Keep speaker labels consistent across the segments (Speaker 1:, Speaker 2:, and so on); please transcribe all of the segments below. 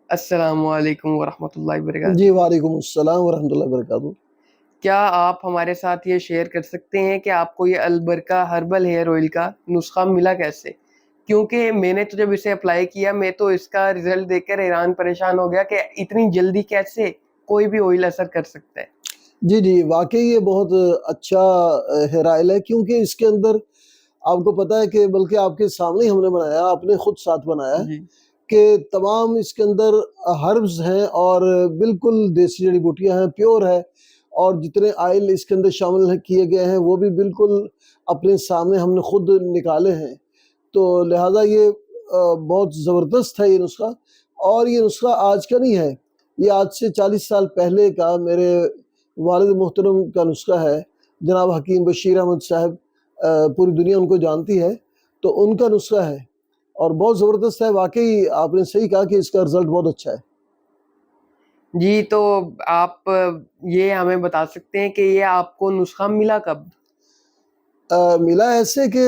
Speaker 1: السلام علیکم ورحمۃ اللہ وبرکاتہ۔
Speaker 2: جی وعلیکم السلام ورحمۃ اللہ وبرکاتہ۔
Speaker 1: کیا آپ ہمارے ساتھ یہ شیئر کر سکتے ہیں کہ آپ کو یہ البرکہ ہربل ہیئر آئل کا نسخہ ملا کیسے؟ کیونکہ میں نے تو جب اسے اپلائی کیا میں تو اس کا رزلٹ دیکھ کر حیران پریشان ہو گیا کہ اتنی جلدی کیسے کوئی بھی آئل اثر کر سکتا ہے۔
Speaker 2: جی واقعی یہ بہت اچھا ہیئر آئل ہے، کیونکہ اس کے اندر آپ کو پتہ ہے کہ بلکہ آپ کے سامنے ہی ہم نے بنایا، آپ نے خود ساتھ بنایا
Speaker 1: جی
Speaker 2: کہ تمام اس کے اندر ہربز ہیں اور بالکل دیسی جڑی بوٹیاں ہیں، پیور ہے، اور جتنے آئل اس کے اندر شامل کیے گئے ہیں وہ بھی بالکل اپنے سامنے ہم نے خود نکالے ہیں۔ تو لہٰذا یہ بہت زبردست ہے یہ نسخہ، اور یہ نسخہ آج کا نہیں ہے، یہ آج سے 40 سال پہلے کا میرے والد محترم کا نسخہ ہے، جناب حکیم بشیر احمد صاحب، پوری دنیا ان کو جانتی ہے، تو ان کا نسخہ ہے اور بہت زبردست ہے۔ واقعی آپ نے صحیح کہا کہ اس کا رزلٹ بہت اچھا ہے۔
Speaker 1: جی، تو آپ یہ ہمیں بتا سکتے ہیں کہ یہ آپ کو نسخہ ملا کب؟
Speaker 2: ملا ایسے کہ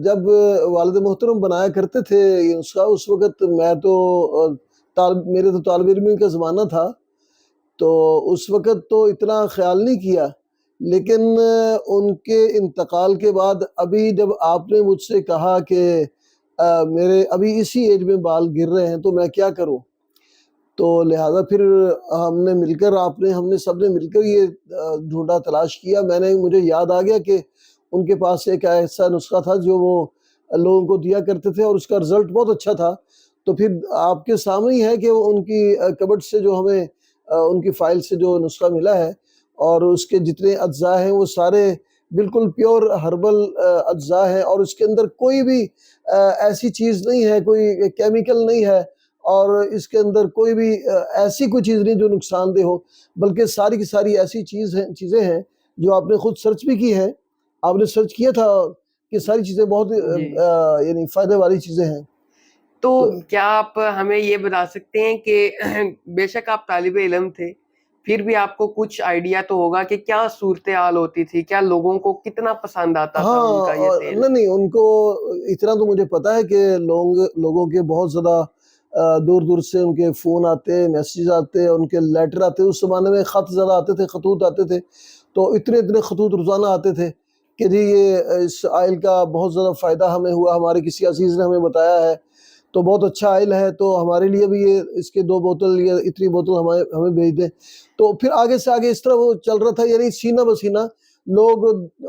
Speaker 2: جب والد محترم بنایا کرتے تھے یہ نسخہ، اس وقت میں تو میرے تو طالب علمی کا زمانہ تھا، تو اس وقت تو اتنا خیال نہیں کیا، لیکن ان کے انتقال کے بعد ابھی جب آپ نے مجھ سے کہا کہ میرے ابھی اسی ایج میں بال گر رہے ہیں تو میں کیا کروں، تو لہٰذا پھر ہم نے مل کر ہم نے سب نے مل کر یہ ڈھونڈا، تلاش کیا۔ مجھے یاد آ گیا کہ ان کے پاس ایک ایسا نسخہ تھا جو وہ لوگوں کو دیا کرتے تھے اور اس کا رزلٹ بہت اچھا تھا۔ تو پھر آپ کے سامنے ہی ہے کہ وہ ان کی کبٹ سے جو ہمیں ان کی فائل سے جو نسخہ ملا ہے، اور اس کے جتنے اجزاء ہیں وہ سارے بالکل پیور ہربل اجزاء ہیں، اور اس کے اندر کوئی بھی ایسی چیز نہیں ہے، کوئی کیمیکل نہیں ہے، اور اس کے اندر کوئی بھی ایسی کوئی چیز نہیں جو نقصان دہ ہو، بلکہ ساری کی ساری ایسی چیزیں ہیں جو آپ نے خود سرچ بھی کی ہے، آپ نے سرچ کیا تھا کہ ساری چیزیں بہت
Speaker 1: جی،
Speaker 2: یعنی فائدے والی چیزیں ہیں۔
Speaker 1: تو
Speaker 2: تو
Speaker 1: کیا آپ ہمیں یہ بتا سکتے ہیں کہ بے شک آپ طالب علم تھے، پھر بھی آپ کو کچھ آئیڈیا تو ہوگا کہ کیا صورتحال ہوتی تھی، کیا لوگوں کو کتنا پسند آتا تھا ان
Speaker 2: ہاں،
Speaker 1: کا یہ تیل؟
Speaker 2: نہیں ان کو اتنا تو مجھے پتا ہے کہ لوگوں کے بہت زیادہ دور دور سے ان کے فون آتے، میسیج آتے، ان کے لیٹر آتے۔ اس زمانے میں خط زیادہ آتے تھے، خطوط آتے تھے، تو اتنے خطوط روزانہ آتے تھے کہ جی یہ اس آئل کا بہت زیادہ فائدہ ہمیں ہوا، ہمارے کسی عزیز نے ہمیں بتایا ہے، تو بہت اچھا آئل ہے، تو ہمارے لیے بھی یہ اس کے 2 بوتل یا اتنی بوتل ہمیں بھیج دیں۔ تو پھر آگے سے آگے اس طرح وہ چل رہا تھا، یعنی سینہ بسینہ لوگ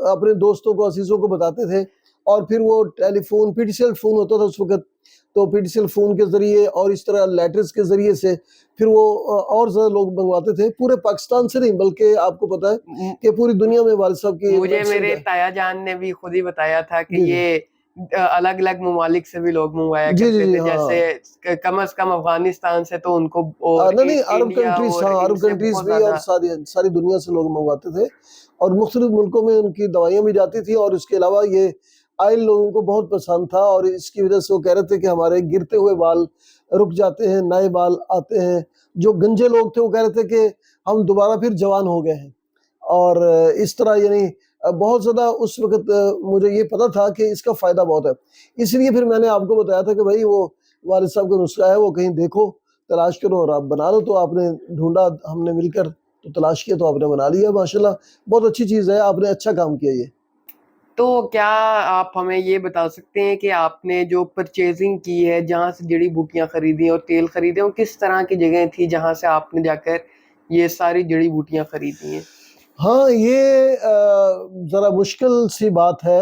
Speaker 2: اپنے دوستوں کو، عزیزوں کو بتاتے تھے، اور پھر وہ telephone, P T C L phone ہوتا تھا اس وقت، تو P T C L phone کے ذریعے اور اس طرح لیٹرز کے ذریعے سے پھر وہ اور زیادہ لوگ منگواتے تھے، پورے پاکستان سے نہیں بلکہ آپ کو پتہ ہے کہ پوری دنیا میں والد صاحب کی
Speaker 1: مجھے
Speaker 2: ویب سائٹ
Speaker 1: میرے
Speaker 2: ہے۔
Speaker 1: تایا جان نے بھی خود ہی بتایا تھا کہ
Speaker 2: جی
Speaker 1: یہ الگ الگ ممالک سے بھی لوگ منگوایا کرتے
Speaker 2: جی
Speaker 1: تھے،
Speaker 2: ہاں،
Speaker 1: جیسے کم از کم افغانستان سے تو ان کو، اور
Speaker 2: نہیں عرب
Speaker 1: انڈیا
Speaker 2: کنٹریز،
Speaker 1: اور
Speaker 2: ہاں
Speaker 1: ان
Speaker 2: عرب
Speaker 1: سے
Speaker 2: کنٹریز
Speaker 1: بہت
Speaker 2: بھی، اور
Speaker 1: زیادہ۔
Speaker 2: ساری دنیا سے لوگ منگواتے تھے، اور مختلف ملکوں میں ان کی دوائیاں بھی جاتی تھی، اور اس کے علاوہ یہ آئل لوگوں کو بہت پسند تھا، اور اس کی وجہ سے وہ کہہ رہے تھے کہ ہمارے گرتے ہوئے بال رک جاتے ہیں، نئے بال آتے ہیں۔ جو گنجے لوگ تھے وہ کہہ رہے تھے کہ ہم دوبارہ پھر جوان ہو گئے ہیں، اور اس طرح یعنی بہت زیادہ اس وقت مجھے یہ پتا تھا کہ اس کا فائدہ بہت ہے، اس لیے پھر میں نے آپ کو بتایا تھا کہ بھائی وہ والد صاحب کا نسخہ ہے، وہ کہیں دیکھو، تلاش کرو اور آپ بنا لو۔ تو آپ نے ڈھونڈا، ہم نے مل کر تو تلاش کیا، تو آپ نے بنا لیا، ماشاءاللہ بہت اچھی چیز ہے، آپ نے اچھا کام کیا یہ۔
Speaker 1: تو کیا آپ ہمیں یہ بتا سکتے ہیں کہ آپ نے جو پرچیزنگ کی ہے، جہاں سے جڑی بوٹیاں خریدی اور تیل خریدے، وہ کس طرح کی جگہیں تھی جہاں سے آپ نے جا کر یہ ساری جڑی بوٹیاں خریدی ہیں؟
Speaker 2: ہاں، یہ ذرا مشکل سی بات ہے،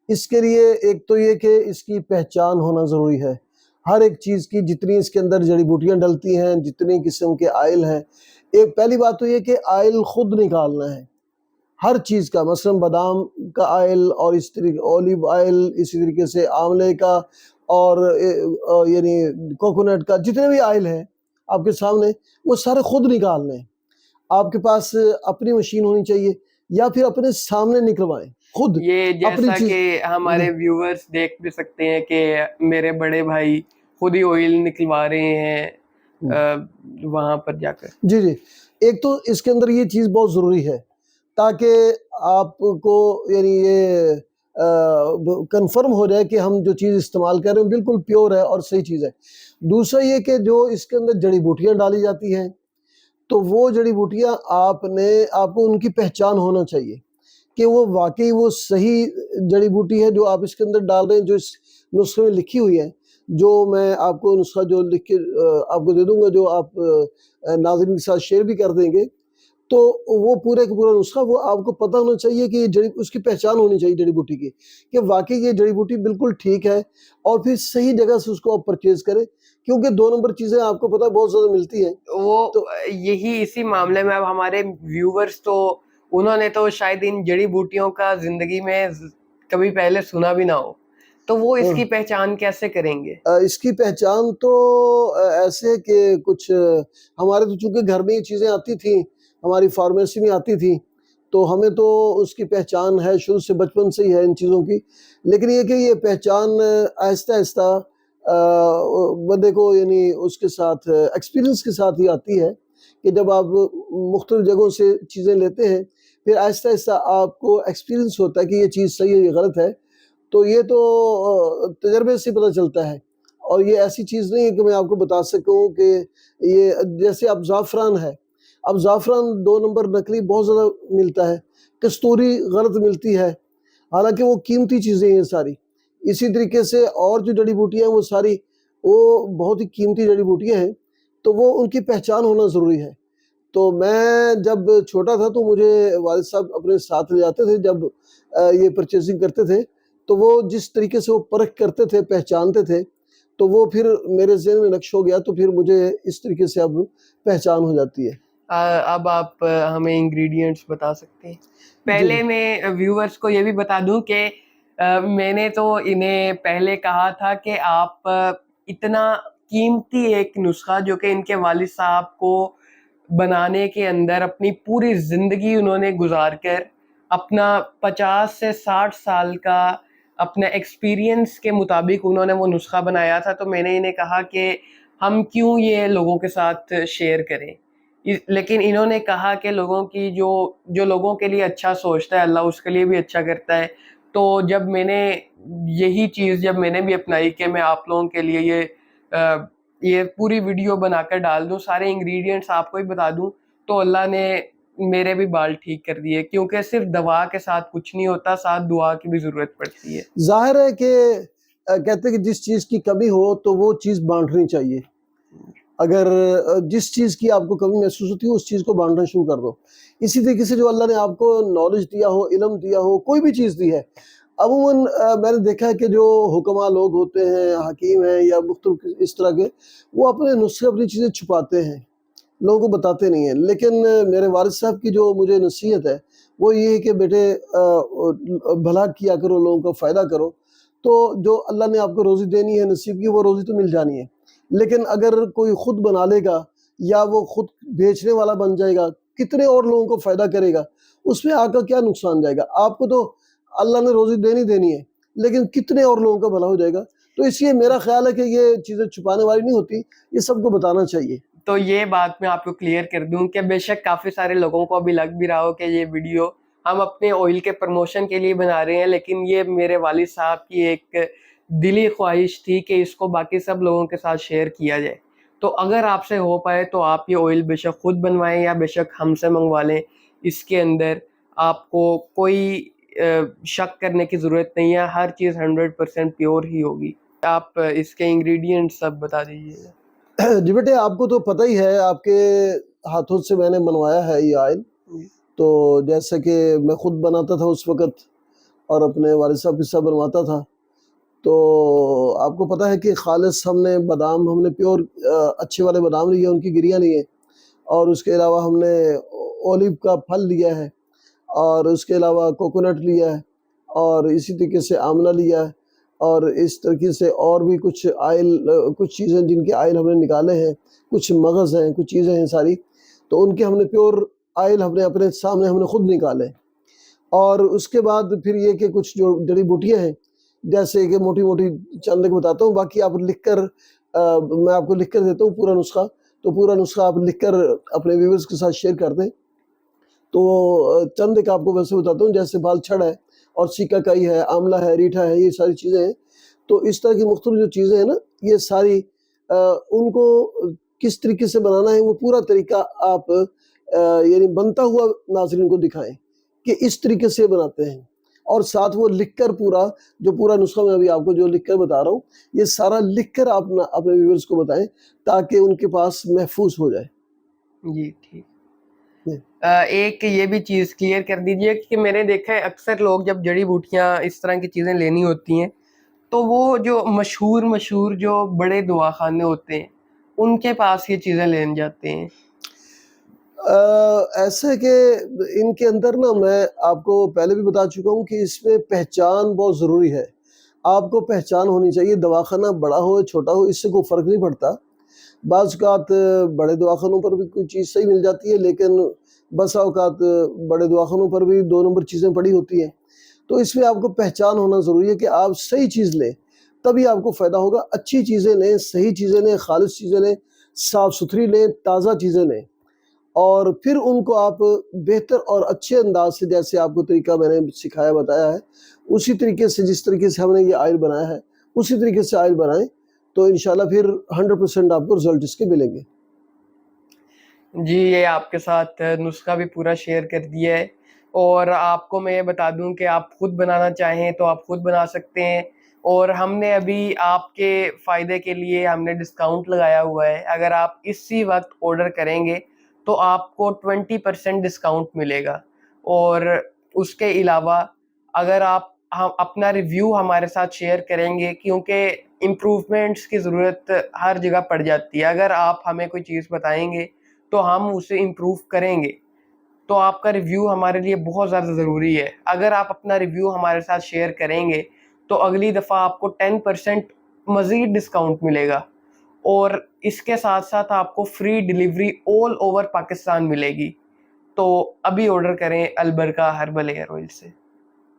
Speaker 2: اس کے لیے ایک تو یہ کہ اس کی پہچان ہونا ضروری ہے، ہر ایک چیز کی، جتنی اس کے اندر جڑی بوٹیاں ڈلتی ہیں، جتنی قسم کے آئل ہیں۔ ایک پہلی بات تو یہ کہ آئل خود نکالنا ہے ہر چیز کا، مثلا بادام کا آئل، اور اس طریقے اولیو آئل، اسی طریقے سے آملے کا، اور یعنی کوکونٹ کا، جتنے بھی آئل ہیں آپ کے سامنے، وہ سارے خود نکالنے ہیں۔ آپ کے پاس اپنی مشین ہونی چاہیے، یا پھر اپنے سامنے نکلوائیں خود
Speaker 1: یہ
Speaker 2: اپنی
Speaker 1: جیسا
Speaker 2: چیز۔
Speaker 1: کہ ہمارے ویورز دیکھ بھی سکتے ہیں کہ میرے بڑے بھائی خود ہی آئل نکلوا رہے ہیں وہاں پر جا کر۔
Speaker 2: جی ایک تو اس کے اندر یہ چیز بہت ضروری ہے، تاکہ آپ کو یعنی یہ کنفرم ہو جائے کہ ہم جو چیز استعمال کر رہے ہیں بالکل پیور ہے اور صحیح چیز ہے۔ دوسرا یہ کہ جو اس کے اندر جڑی بوٹیاں ڈالی جاتی ہیں تو وہ جڑی بوٹیاں آپ کو ان کی پہچان ہونا چاہیے کہ وہ واقعی وہ صحیح جڑی بوٹی ہے جو آپ اس کے اندر ڈال رہے ہیں، جو اس نسخے میں لکھی ہوئی ہے۔ جو میں آپ کو نسخہ جو لکھ کے آپ کو دے دوں گا، جو آپ ناظرین کے ساتھ شیئر بھی کر دیں گے، تو وہ پورے کا پورا نسخہ وہ آپ کو پتہ ہونا چاہیے کہ یہ اس کی پہچان ہونی چاہیے جڑی بوٹی کی، کہ واقعی یہ جڑی بوٹی بالکل ٹھیک ہے، اور پھر صحیح جگہ سے اس کو آپ پرچیز کریں، کیونکہ 2 نمبر چیزیں آپ کو پتہ بہت زیادہ ملتی ہیں۔
Speaker 1: وہ
Speaker 2: تو
Speaker 1: یہی اسی معاملے میں اب ہمارے ویورز تو انہوں نے تو شاید ان جڑی بوٹیوں کا زندگی میں کبھی پہلے سنا بھی نہ ہو، تو وہ اس کی پہچان کیسے کریں گے؟
Speaker 2: اس کی پہچان تو ایسے کہ کچھ ہمارے تو چونکہ گھر میں یہ چیزیں آتی تھیں، ہماری فارمیسی میں آتی تھیں، تو ہمیں تو اس کی پہچان ہے شروع سے، بچپن سے ہی ہے ان چیزوں کی، لیکن یہ کہ یہ پہچان آہستہ آہستہ بندے کو یعنی اس کے ساتھ ایکسپیرینس کے ساتھ ہی آتی ہے، کہ جب آپ مختلف جگہوں سے چیزیں لیتے ہیں پھر آہستہ آہستہ آپ کو ایکسپیرینس ہوتا ہے کہ یہ چیز صحیح ہے یہ غلط ہے، تو یہ تو تجربے سے پتہ چلتا ہے۔ اور یہ ایسی چیز نہیں ہے کہ میں آپ کو بتا سکوں کہ یہ جیسے اب زعفران ہے، اب زعفران 2 نمبر نقلی بہت زیادہ ملتا ہے، کستوری غلط ملتی ہے، حالانکہ وہ قیمتی چیزیں ہیں ساری۔ اسی طریقے سے اور جو جڑی بوٹیاں ہیں وہ ساری وہ بہت ہی قیمتی جڑی بوٹیاں ہیں، تو وہ ان کی پہچان ہونا ضروری ہے۔ تو میں جب چھوٹا تھا تو مجھے والد صاحب اپنے ساتھ لے جاتے تھے جب یہ پرچیزنگ کرتے تھے، تو وہ جس طریقے سے وہ پرکھ کرتے تھے، پہچانتے تھے، تو وہ پھر میرے ذہن میں نقش ہو گیا، تو پھر مجھے اس طریقے سے اب پہچان ہو جاتی ہے۔
Speaker 1: اب آپ ہمیں انگریڈینٹس بتا سکتے ہیں؟ پہلے میں ویورز کو یہ بھی بتا دوں کہ میں نے تو انہیں پہلے کہا تھا کہ آپ اتنا قیمتی ایک نسخہ جو کہ ان کے والد صاحب کو بنانے کے اندر اپنی پوری زندگی انہوں نے گزار کر اپنا 50 سے 60 سال کا اپنے ایکسپیرینس کے مطابق انہوں نے وہ نسخہ بنایا تھا، تو میں نے انہیں کہا کہ ہم کیوں یہ لوگوں کے ساتھ شیئر کریں، لیکن انہوں نے کہا کہ لوگوں کی جو لوگوں کے لیے اچھا سوچتا ہے اللہ اس کے لیے بھی اچھا کرتا ہے۔ تو جب میں نے یہی چیز جب میں نے بھی اپنائی کہ میں آپ لوگوں کے لیے یہ پوری ویڈیو بنا کر ڈال دوں، سارے انگریڈینٹس آپ کو ہی بتا دوں، تو اللہ نے میرے بھی بال ٹھیک کر دیے، کیونکہ صرف دوا کے ساتھ کچھ نہیں ہوتا، ساتھ دعا کی بھی ضرورت پڑتی ہے۔
Speaker 2: ظاہر ہے کہ کہتے ہیں کہ جس چیز کی کمی ہو تو وہ چیز بانٹنی چاہیے۔ اگر جس چیز کی آپ کو کمی محسوس ہوتی ہے اس چیز کو بانٹنا شروع کر دو۔ اسی طریقے سے جو اللہ نے آپ کو نالج دیا ہو، علم دیا ہو، کوئی بھی چیز دی ہے، عموماً میں نے دیکھا ہے کہ جو حکماء لوگ ہوتے ہیں، حکیم ہیں یا مختلف اس طرح کے، وہ اپنے نسخے اپنی چیزیں چھپاتے ہیں، لوگوں کو بتاتے نہیں ہیں۔ لیکن میرے والد صاحب کی جو مجھے نصیحت ہے وہ یہ ہے کہ بیٹے بھلا کیا کرو، لوگوں کا فائدہ کرو، تو جو اللہ نے آپ کو روزی دینی ہے نصیب کی، وہ روزی تو مل جانی ہے، لیکن اگر کوئی خود بنا لے گا یا وہ خود بیچنے والا بن جائے گا، کتنے اور لوگوں کو فائدہ کرے گا، اس میں آپ کا کیا نقصان جائے گا؟ آپ کو تو اللہ نے روزی دینی ہے، لیکن کتنے اور لوگوں کا بھلا ہو جائے گا؟ تو اس لیے میرا خیال ہے کہ یہ چیزیں چھپانے والی نہیں ہوتی، یہ سب کو بتانا چاہیے۔
Speaker 1: تو یہ بات میں آپ کو کلیئر کر دوں کہ بے شک کافی سارے لوگوں کو ابھی لگ بھی رہا ہو کہ یہ ویڈیو ہم اپنے آئل کے پروموشن کے لیے بنا رہے ہیں، لیکن یہ میرے والد صاحب کی ایک دلی خواہش تھی کہ اس کو باقی سب لوگوں کے ساتھ شیئر کیا جائے۔ تو اگر آپ سے ہو پائے تو آپ یہ آئل بے شک خود بنوائیں یا بے شک ہم سے منگوا لیں، اس کے اندر آپ کو کوئی شک کرنے کی ضرورت نہیں ہے، ہر چیز 100% پیور ہی ہوگی۔ آپ اس کے انگریڈینٹس سب بتا دیجیے گا۔
Speaker 2: جی بیٹے، آپ کو تو پتہ ہی ہے، آپ کے ہاتھوں سے میں نے بنوایا ہے یہ آئل، تو جیسا کہ میں خود بناتا تھا اس وقت اور اپنے والد صاحب کے ساتھ بنواتا تھا، تو آپ کو پتہ ہے کہ خالص ہم نے بادام، ہم نے پیور اچھے والے بادام لیے، ان کی گریاں لیے، اور اس کے علاوہ ہم نے اولیو کا پھل لیا ہے، اور اس کے علاوہ کوکونٹ لیا ہے، اور اسی طریقے سے آملہ لیا ہے، اور اس طریقے سے اور بھی کچھ آئل، کچھ چیزیں جن کے آئل ہم نے نکالے ہیں، کچھ مغز ہیں، کچھ چیزیں ہیں ساری، تو ان کے ہم نے پیور آئل ہم نے اپنے سامنے ہم نے خود نکالے۔ اور اس کے بعد پھر یہ کہ کچھ جو جڑی بوٹیاں ہیں، جیسے کہ موٹی موٹی چند ایک بتاتا ہوں، باقی آپ لکھ کر میں آپ کو لکھ کر دیتا ہوں پورا نسخہ، تو پورا نسخہ آپ لکھ کر اپنے ویورز کے ساتھ شیئر کر دیں۔ تو چند ایک آپ کو ویسے بتاتا ہوں، جیسے بال چھڑ ہے، اور سیکاکائی ہے، آملہ ہے، ریٹھا ہے، یہ ساری چیزیں ہیں. تو اس طرح کی مختلف جو چیزیں ہیں نا، یہ ساری ان کو کس طریقے سے بنانا ہے وہ پورا طریقہ آپ یعنی بنتا ہوا ناظرین کو دکھائیں کہ اس طریقے سے بناتے ہیں. اور ساتھ وہ لکھ کر پورا نسخہ میں ابھی آپ کو جو لکھ کر بتا رہا ہوں، یہ سارا لکھ کر آپ اپنے ویورز کو بتائیں تاکہ ان کے پاس محفوظ ہو جائے.
Speaker 1: جی ٹھیک. ایک یہ بھی چیز کلیئر کر دیجئے کہ میں نے دیکھا ہے اکثر لوگ جب جڑی بوٹیاں اس طرح کی چیزیں لینی ہوتی ہیں تو وہ جو مشہور جو بڑے دواخانے ہوتے ہیں ان کے پاس یہ چیزیں لینے جاتے ہیں.
Speaker 2: ایسے کہ ان کے اندر نا، میں آپ کو پہلے بھی بتا چکا ہوں کہ اس میں پہچان بہت ضروری ہے. آپ کو پہچان ہونی چاہیے. دواخانہ بڑا ہو چھوٹا ہو اس سے کوئی فرق نہیں پڑتا. بعض اوقات بڑے دواخانوں پر بھی کوئی چیز صحیح مل جاتی ہے، لیکن بسا اوقات بڑے دواخانوں پر بھی 2 نمبر چیزیں پڑی ہوتی ہیں. تو اس میں آپ کو پہچان ہونا ضروری ہے کہ آپ صحیح چیز لیں، تبھی آپ کو فائدہ ہوگا. اچھی چیزیں لیں، صحیح چیزیں لیں، خالص چیزیں لیں، صاف ستھری لیں، تازہ چیزیں لیں. اور پھر ان کو آپ بہتر اور اچھے انداز سے، جیسے آپ کو طریقہ میں نے سکھایا بتایا ہے، اسی طریقے سے، جس طریقے سے ہم نے یہ آئل بنایا ہے اسی طریقے سے آئل بنائیں تو انشاءاللہ پھر 100% آپ کو رزلٹ اس کے ملیں گے.
Speaker 1: جی یہ آپ کے ساتھ نسخہ بھی پورا شیئر کر دیا ہے. اور آپ کو میں یہ بتا دوں کہ آپ خود بنانا چاہیں تو آپ خود بنا سکتے ہیں. اور ہم نے ابھی آپ کے فائدے کے لیے ہم نے ڈسکاؤنٹ لگایا ہوا ہے. اگر آپ اسی وقت آرڈر کریں گے تو آپ کو 20% ڈسکاؤنٹ ملے گا. اور اس کے علاوہ اگر آپ اپنا ریویو ہمارے ساتھ شیئر کریں گے، کیونکہ امپروومنٹس کی ضرورت ہر جگہ پڑ جاتی ہے. اگر آپ ہمیں کوئی چیز بتائیں گے تو ہم اسے امپروو کریں گے. تو آپ کا ریویو ہمارے لیے بہت زیادہ ضروری ہے. اگر آپ اپنا ریویو ہمارے ساتھ شیئر کریں گے تو اگلی دفعہ آپ کو 10% مزید ڈسکاؤنٹ ملے گا. اور اس کے ساتھ ساتھ آپ کو free delivery all over Pakistan ملے گی. تو ابھی آرڈر کریں البرکہ ہربل ایئر آئل سے.